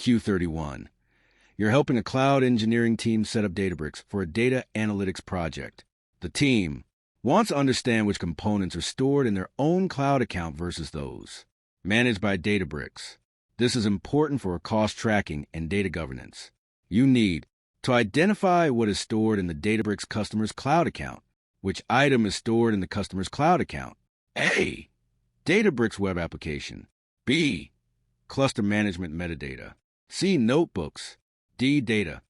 Q31. You're helping a cloud engineering team set up Databricks for a data analytics project. The team wants to understand which components are stored in their own cloud account versus those managed by Databricks. This is important for cost tracking and data governance. You need to identify what is stored in the Databricks customer's cloud account. Which item is stored in the customer's cloud account? A. Databricks web application. B. Cluster management metadata. C. Notebooks. D. Data.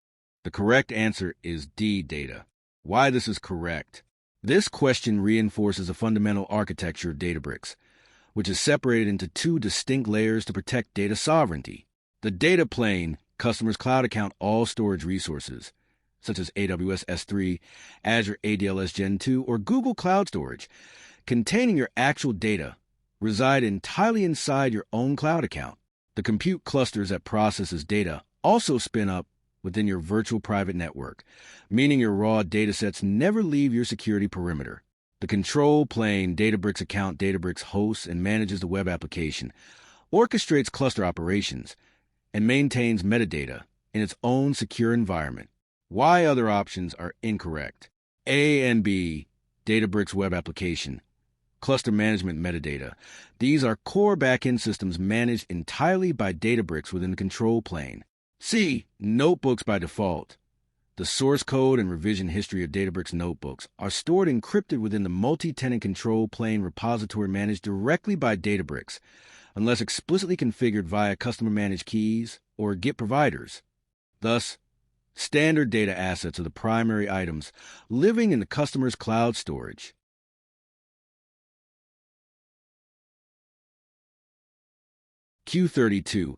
The correct answer is D. Data. Why this is correct? This question reinforces a fundamental architecture of Databricks, which is separated into two distinct layers to protect data sovereignty. The data plane, customer's cloud account all storage resources, such as AWS S3, Azure ADLS Gen 2, or Google Cloud Storage, containing your actual data, reside entirely inside your own cloud account. The compute clusters that processes data also spin up within your virtual private network, meaning your raw datasets never leave your security perimeter. The control plane, Databricks account, Databricks hosts and manages the web application, orchestrates cluster operations, and maintains metadata in its own secure environment. Why other options are incorrect? A and B, Databricks web application, cluster management metadata. These are core backend systems managed entirely by Databricks within the control plane. C, notebooks by default. The source code and revision history of Databricks notebooks are stored encrypted within the multi-tenant control plane repository managed directly by Databricks, unless explicitly configured via customer-managed keys or Git providers. Thus, standard data assets are the primary items living in the customer's cloud storage. Q32.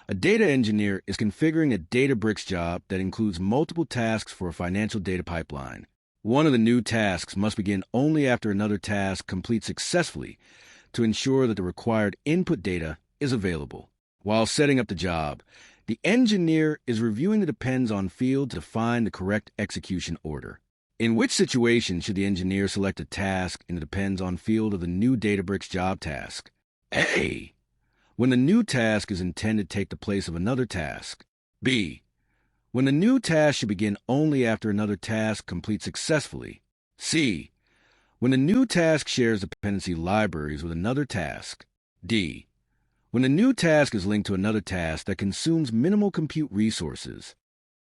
A data engineer is configuring a Databricks job that includes multiple tasks for a financial data pipeline. One of the new tasks must begin only after another task completes successfully to ensure that the required input data is available. While setting up the job, the engineer is reviewing the depends on field to find the correct execution order. In which situation should the engineer select a task in the depends on field of the new Databricks job task? A. When the new task is intended to take the place of another task. B. When the new task should begin only after another task completes successfully. C. When the new task shares dependency libraries with another task. D. When the new task is linked to another task that consumes minimal compute resources.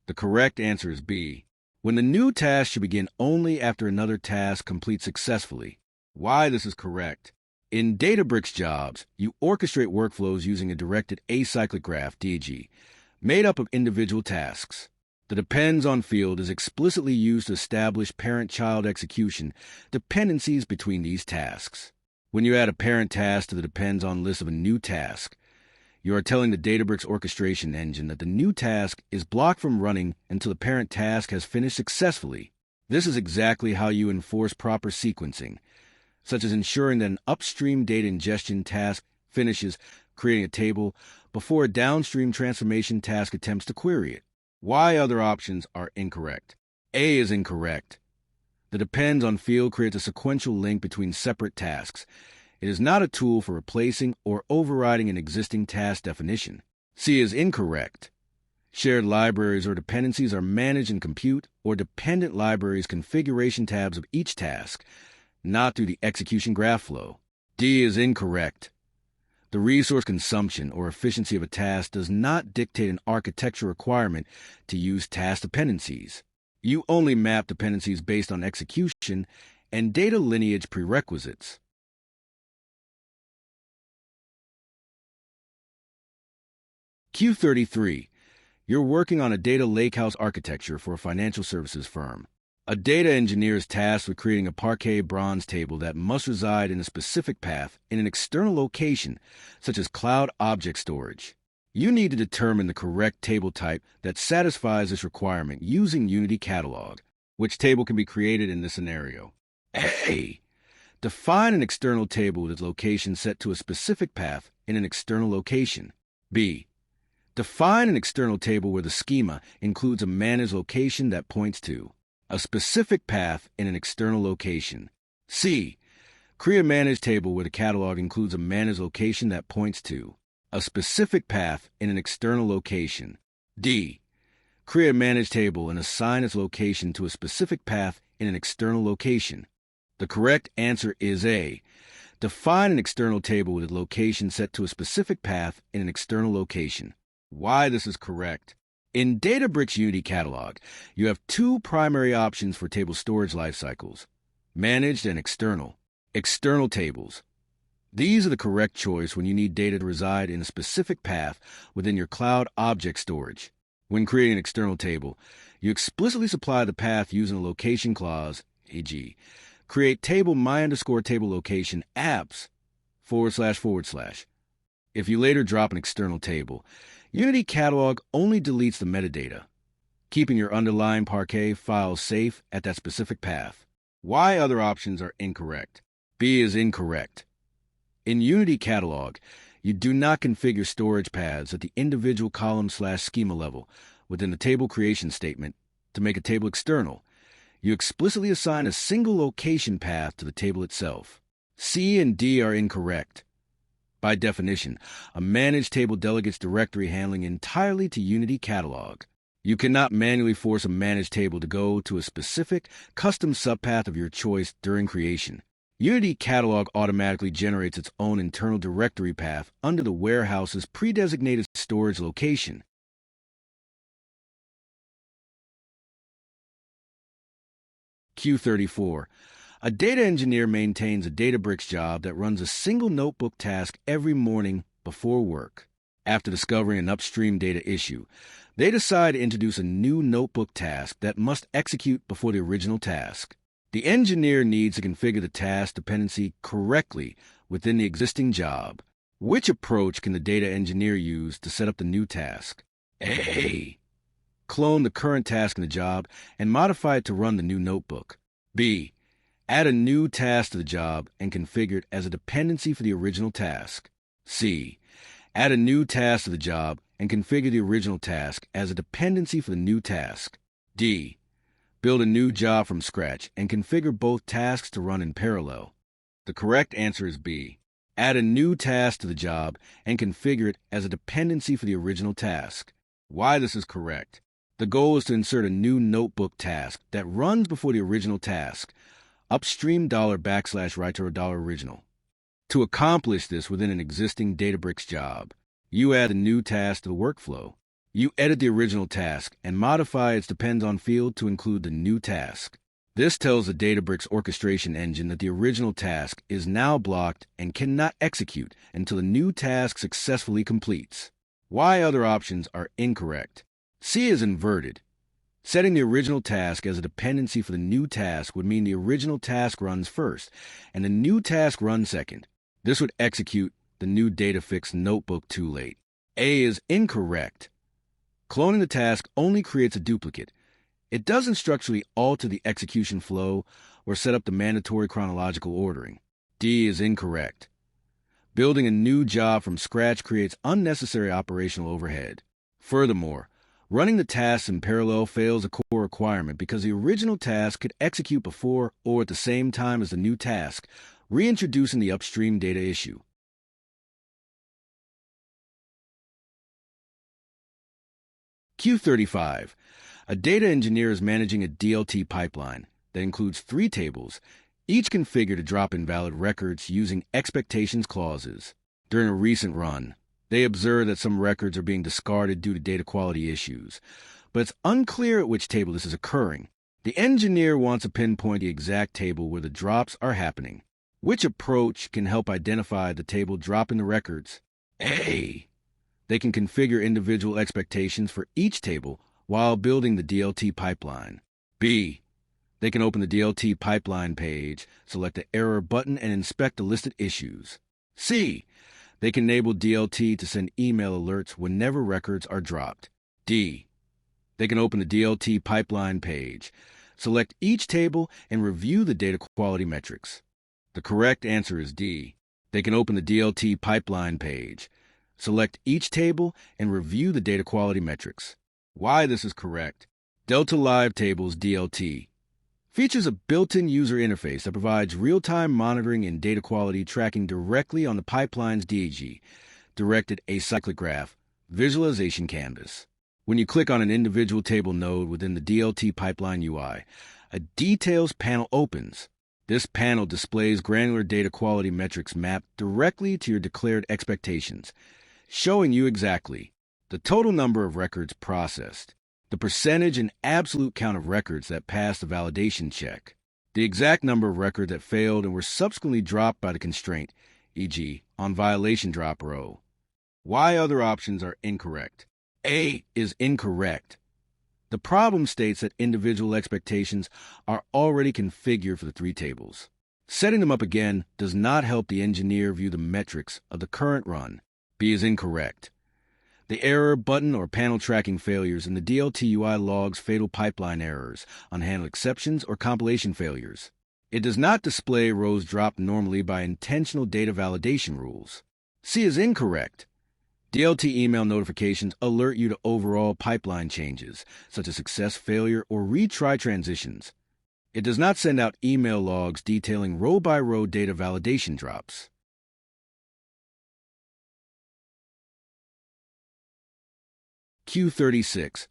The correct answer is B. When the new task should begin only after another task completes successfully. Why this is correct? In Databricks jobs, you orchestrate workflows using a directed acyclic graph, DG, made up of individual tasks. The depends on field is explicitly used to establish parent-child execution dependencies between these tasks. When you add a parent task to the depends on list of a new task, you are telling the Databricks orchestration engine that the new task is blocked from running until the parent task has finished successfully. This is exactly how you enforce proper sequencing, such as ensuring that an upstream data ingestion task finishes creating a table before a downstream transformation task attempts to query it. Why other options are incorrect? A is incorrect. The depends on field creates a sequential link between separate tasks. It is not a tool for replacing or overriding an existing task definition. C is incorrect. Shared libraries or dependencies are managed in compute or dependent libraries configuration tabs of each task, not through the execution graph flow. D is incorrect. The resource consumption or efficiency of a task does not dictate an architecture requirement to use task dependencies. You only map dependencies based on execution and data lineage prerequisites. Q33. You're working on a data lakehouse architecture for a financial services firm. A data engineer is tasked with creating a Parquet bronze table that must reside in a specific path in an external location, such as cloud object storage. You need to determine the correct table type that satisfies this requirement using Unity Catalog. Which table can be created in this scenario? A. Define an external table with its location set to a specific path in an external location. B. Define an external table where the schema includes a managed location that points to a specific path in an external location. C. Create a managed table where the catalog includes a managed location that points to A specific path in an external location. D. Create a managed table and assign its location to a specific path in an external location. The correct answer is A. Define an external table with its location set to a specific path in an external location. Why this is correct. In Databricks Unity Catalog, you have two primary options for table storage lifecycles: managed and external. External tables. These are the correct choice when you need data to reside in a specific path within your cloud object storage. When creating an external table, you explicitly supply the path using a location clause, e.g., create table my_table location apps //. If you later drop an external table, Unity Catalog only deletes the metadata, keeping your underlying Parquet files safe at that specific path. Why other options are incorrect. B is incorrect. In Unity Catalog, you do not configure storage paths at the individual column/schema level within the table creation statement to make a table external. You explicitly assign a single location path to the table itself. C and D are incorrect. By definition, a managed table delegates directory handling entirely to Unity Catalog. You cannot manually force a managed table to go to a specific, custom subpath of your choice during creation. Unity Catalog automatically generates its own internal directory path under the warehouse's pre-designated storage location. Q34. A data engineer maintains a Databricks job that runs a single notebook task every morning before work. After discovering an upstream data issue, they decide to introduce a new notebook task that must execute before the original task. The engineer needs to configure the task dependency correctly within the existing job. Which approach can the data engineer use to set up the new task? A. Clone the current task in the job and modify it to run the new notebook. B. Add a new task to the job and configure it as a dependency for the original task. C. Add a new task to the job and configure the original task as a dependency for the new task. D. Build a new job from scratch and configure both tasks to run in parallel. The correct answer is B. Add a new task to the job and configure it as a dependency for the original task. Why this is correct. The goal is to insert a new notebook task that runs before the original task, upstream $\\right to $original. To accomplish this within an existing Databricks job, you add a new task to the workflow. You edit the original task and modify its depends on field to include the new task. This tells the Databricks orchestration engine that the original task is now blocked and cannot execute until the new task successfully completes. Why other options are incorrect. C is inverted. Setting the original task as a dependency for the new task would mean the original task runs first and the new task runs second. This would execute the new DataFix notebook too late. A is incorrect. Cloning the task only creates a duplicate. It doesn't structurally alter the execution flow or set up the mandatory chronological ordering. D is incorrect. Building a new job from scratch creates unnecessary operational overhead. Furthermore, running the tasks in parallel fails a core requirement because the original task could execute before or at the same time as the new task, reintroducing the upstream data issue. Q35. A data engineer is managing a DLT pipeline that includes 3 tables, each configured to drop invalid records using expectations clauses. During a recent run, they observed that some records are being discarded due to data quality issues, but it's unclear at which table this is occurring. The engineer wants to pinpoint the exact table where the drops are happening. Which approach can help identify the table dropping the records? A. They can configure individual expectations for each table while building the DLT pipeline. B. They can open the DLT pipeline page, select the error button, and inspect the listed issues. C. They can enable DLT to send email alerts whenever records are dropped. D. They can open the DLT pipeline page, select each table, and review the data quality metrics. The correct answer is D. They can open the DLT pipeline page, select each table, and review the data quality metrics. Why this is correct. Delta Live Tables DLT features a built-in user interface that provides real-time monitoring and data quality tracking directly on the pipeline's DAG directed acyclic graph visualization canvas. When you click on an individual table node within the DLT pipeline UI, a Details panel opens. This panel displays granular data quality metrics mapped directly to your declared expectations, showing you exactly the total number of records processed, the percentage and absolute count of records that passed the validation check, the exact number of records that failed and were subsequently dropped by the constraint, e.g., on violation drop row. Why other options are incorrect? A is incorrect. The problem states that individual expectations are already configured for the three tables. Setting them up again does not help the engineer view the metrics of the current run. B is incorrect. The error button or panel tracking failures in the DLT UI logs fatal pipeline errors, unhandled exceptions, or compilation failures. It does not display rows dropped normally by intentional data validation rules. C is incorrect. DLT email notifications alert you to overall pipeline changes, such as success, failure, or retry transitions. It does not send out email logs detailing row-by-row data validation drops. Q36.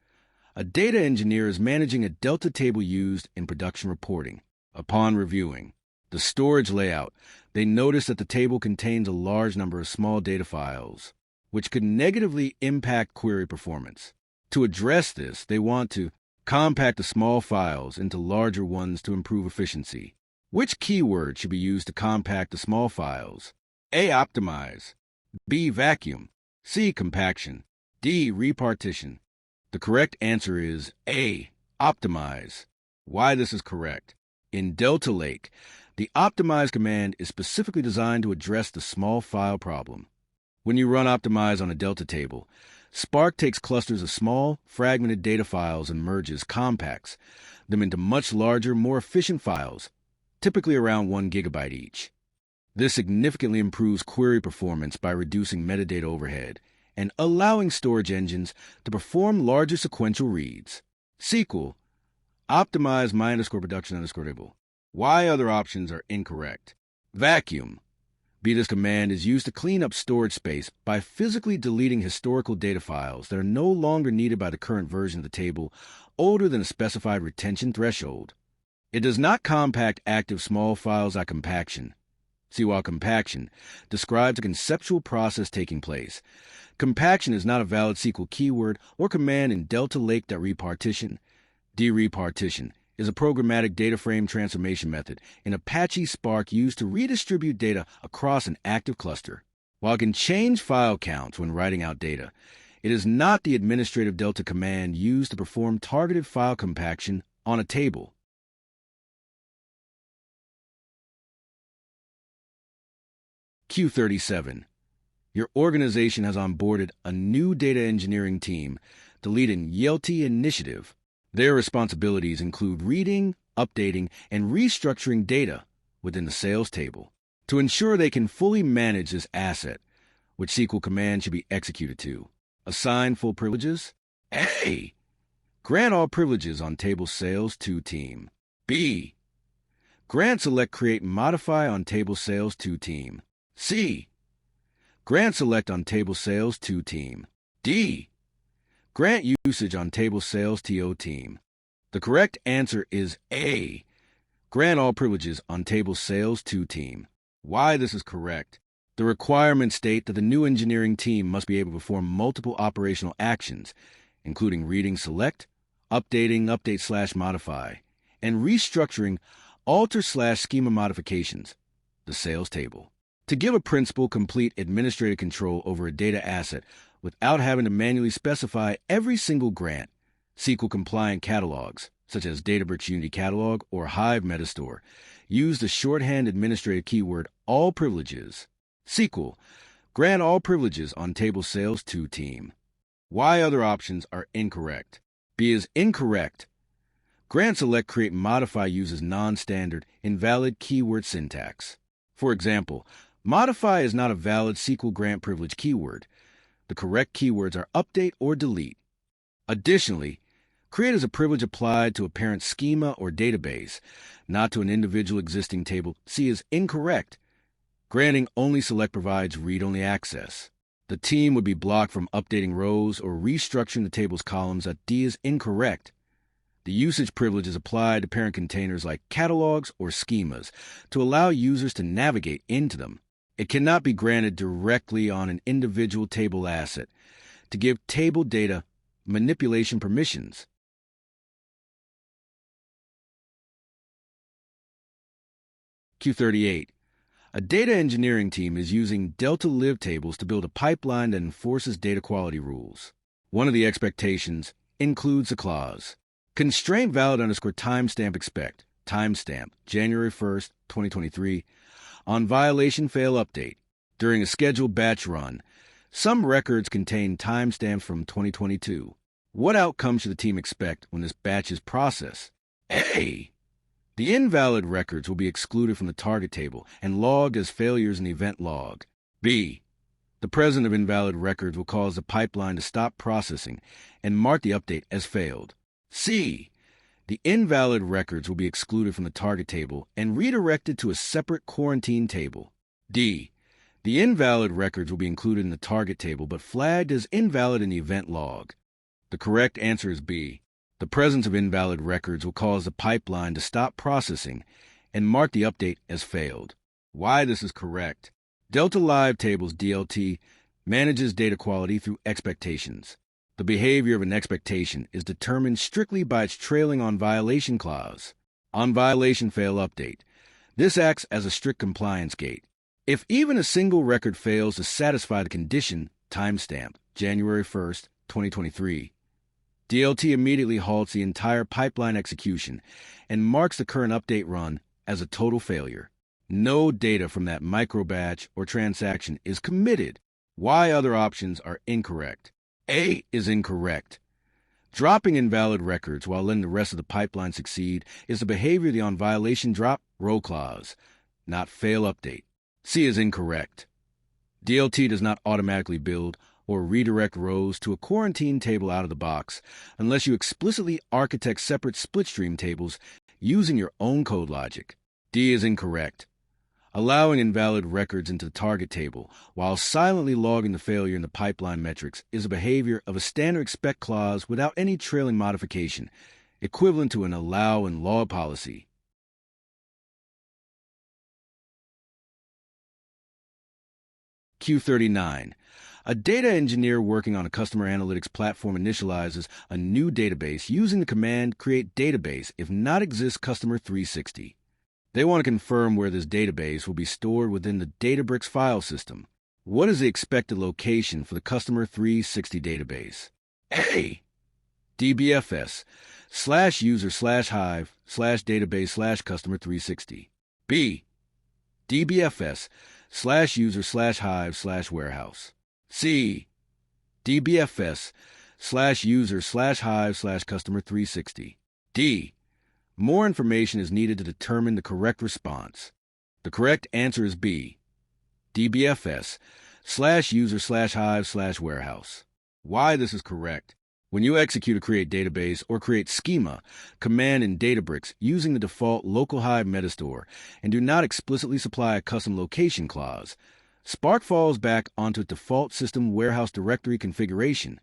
A data engineer is managing a Delta table used in production reporting. Upon reviewing the storage layout, they notice that the table contains a large number of small data files, which could negatively impact query performance. To address this, they want to compact the small files into larger ones to improve efficiency. Which keyword should be used to compact the small files? A. Optimize. B. Vacuum. C. Compaction. D. Repartition. The correct answer is A. Optimize. Why this is correct? In Delta Lake, the optimize command is specifically designed to address the small file problem. When you run optimize on a Delta table, Spark takes clusters of small, fragmented data files and merges, compacts them into much larger, more efficient files, typically around 1 gigabyte each. This significantly improves query performance by reducing metadata overhead and allowing storage engines to perform larger sequential reads. SQL, optimize my_production_table. Why other options are incorrect? Vacuum. This command is used to clean up storage space by physically deleting historical data files that are no longer needed by the current version of the table older than a specified retention threshold. It does not compact active small files like compaction. See, while compaction describes a conceptual process taking place, compaction is not a valid SQL keyword or command in Delta Lake.repartition. Derepartition is a programmatic DataFrame transformation method in Apache Spark used to redistribute data across an active cluster. While it can change file counts when writing out data, it is not the administrative Delta command used to perform targeted file compaction on a table. Q37. Your organization has onboarded a new data engineering team to lead an YLT initiative. Their responsibilities include reading, updating, and restructuring data within the sales table. To ensure they can fully manage this asset, which SQL command should be executed to? Assign full privileges? A. Grant all privileges on table sales to team. B. Grant select create and modify on table sales to team. C. Grant select on table sales to team. D. Grant usage on table sales TO team. The correct answer is A. Grant all privileges on table sales to team. Why this is correct? The requirements state that the new engineering team must be able to perform multiple operational actions, including reading select, updating update/modify, and restructuring alter/schema modifications, the sales table. To give a principal complete administrative control over a data asset without having to manually specify every single grant, SQL-compliant catalogs, such as Databricks Unity Catalog or Hive Metastore, use the shorthand administrative keyword all privileges. SQL, grant all privileges on table sales to team. Why other options are incorrect? B is incorrect. Grant select create and modify uses non-standard, invalid keyword syntax. For example, modify is not a valid SQL grant privilege keyword. The correct keywords are update or delete. Additionally, create is a privilege applied to a parent schema or database, not to an individual existing table. C is incorrect. Granting only select provides read-only access. The team would be blocked from updating rows or restructuring the table's columns that D is incorrect. The usage privilege is applied to parent containers like catalogs or schemas to allow users to navigate into them. It cannot be granted directly on an individual table asset to give table data manipulation permissions. Q38. A data engineering team is using Delta Live tables to build a pipeline that enforces data quality rules. One of the expectations includes a clause. Constraint valid _ timestamp expect, timestamp, January 1st, 2023, on violation fail update. During a scheduled batch run, some records contain timestamps from 2022. What outcome should the team expect when this batch is processed? A. The invalid records will be excluded from the target table and logged as failures in the event log. B. The presence of invalid records will cause the pipeline to stop processing and mark the update as failed. C. The invalid records will be excluded from the target table and redirected to a separate quarantine table. D. The invalid records will be included in the target table but flagged as invalid in the event log. The correct answer is B. The presence of invalid records will cause the pipeline to stop processing and mark the update as failed. Why this is correct. Delta Live Tables DLT manages data quality through expectations. The behavior of an expectation is determined strictly by its trailing on violation clause. On violation fail update, this acts as a strict compliance gate. If even a single record fails to satisfy the condition, timestamp, January 1st, 2023, DLT immediately halts the entire pipeline execution and marks the current update run as a total failure. No data from that microbatch or transaction is committed. Why other options are incorrect. A is incorrect. Dropping invalid records while letting the rest of the pipeline succeed is the behavior of the on violation drop row clause, not fail update. C is incorrect. DLT does not automatically build or redirect rows to a quarantine table out of the box unless you explicitly architect separate splitstream tables using your own code logic. D is incorrect. Allowing invalid records into the target table while silently logging the failure in the pipeline metrics is a behavior of a standard expect clause without any trailing modification, equivalent to an allow and log policy. Q39. A data engineer working on a customer analytics platform initializes a new database using the command create database if not exists customer 360. They want to confirm where this database will be stored within the Databricks file system. What is the expected location for the customer 360 database? A. DBFS /user/hive/database/customer 360. B. DBFS/user/hive/warehouse. C. DBFS/user/hive/customer 360. D. More information is needed to determine the correct response. The correct answer is B. DBFS/user/hive/warehouse. Why this is correct. When you execute a create database or create schema command in Databricks using the default local hive metastore and do not explicitly supply a custom location clause, Spark falls back onto its default system warehouse directory configuration.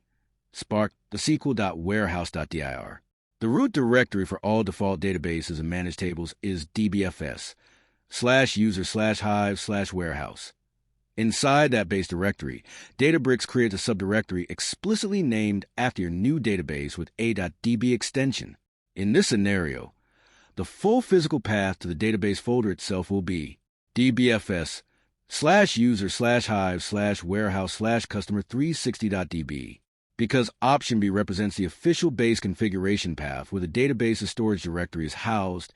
Spark the SQL.warehouse.dir. The root directory for all default databases and managed tables is DBFS/user/hive/warehouse. Inside that base directory, Databricks creates a subdirectory explicitly named after your new database with a.db extension. In this scenario, the full physical path to the database folder itself will be dbfs/user/hive/warehouse/customer360.db. Because option B represents the official base configuration path where the database's storage directory is housed,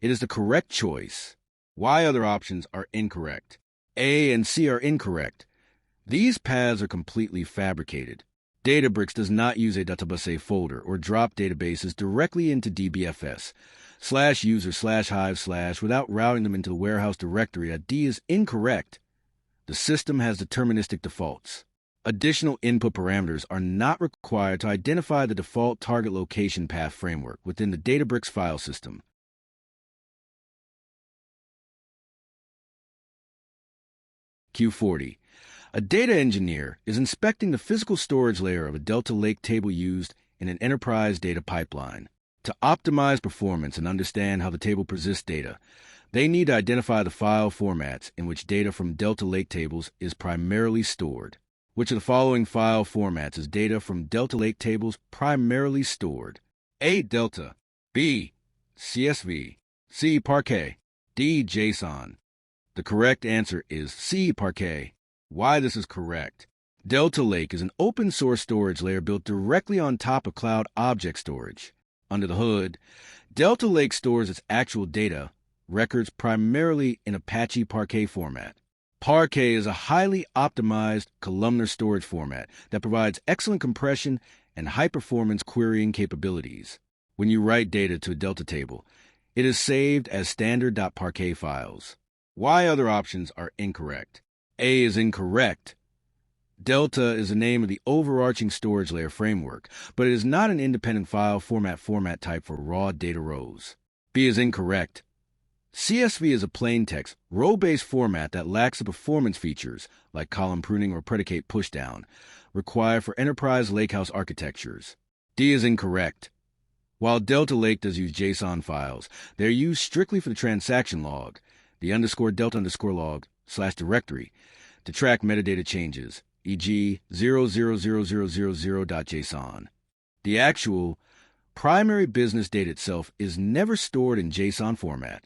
it is the correct choice. Why other options are incorrect. A and C are incorrect. These paths are completely fabricated. Databricks does not use a database folder or drop databases directly into DBFS/user/hive/ without routing them into the warehouse directory. D is incorrect. The system has deterministic defaults. Additional input parameters are not required to identify the default target location path framework within the Databricks file system. Q40. A data engineer is inspecting the physical storage layer of a Delta Lake table used in an enterprise data pipeline. To optimize performance and understand how the table persists data, they need to identify the file formats in which data from Delta Lake tables is primarily stored. Which of the following file formats is data from Delta Lake tables primarily stored? A. Delta, B. CSV, C. Parquet, D. JSON. The correct answer is C. Parquet. Why this is correct. Delta Lake is an open-source storage layer built directly on top of cloud object storage. Under the hood, Delta Lake stores its actual data, records primarily in Apache Parquet format. Parquet is a highly optimized columnar storage format that provides excellent compression and high-performance querying capabilities. When you write data to a Delta table, it is saved as standard.parquet files. Why other options are incorrect? A is incorrect. Delta is the name of the overarching storage layer framework, but it is not an independent file format type for raw data rows. B is incorrect. CSV is a plain text, row-based format that lacks the performance features, like column pruning or predicate pushdown, required for enterprise Lakehouse architectures. D is incorrect. While Delta Lake does use JSON files, they are used strictly for the transaction log, the _delta_log/directory, to track metadata changes, e.g. 0000000.json. The actual primary business data itself is never stored in JSON format.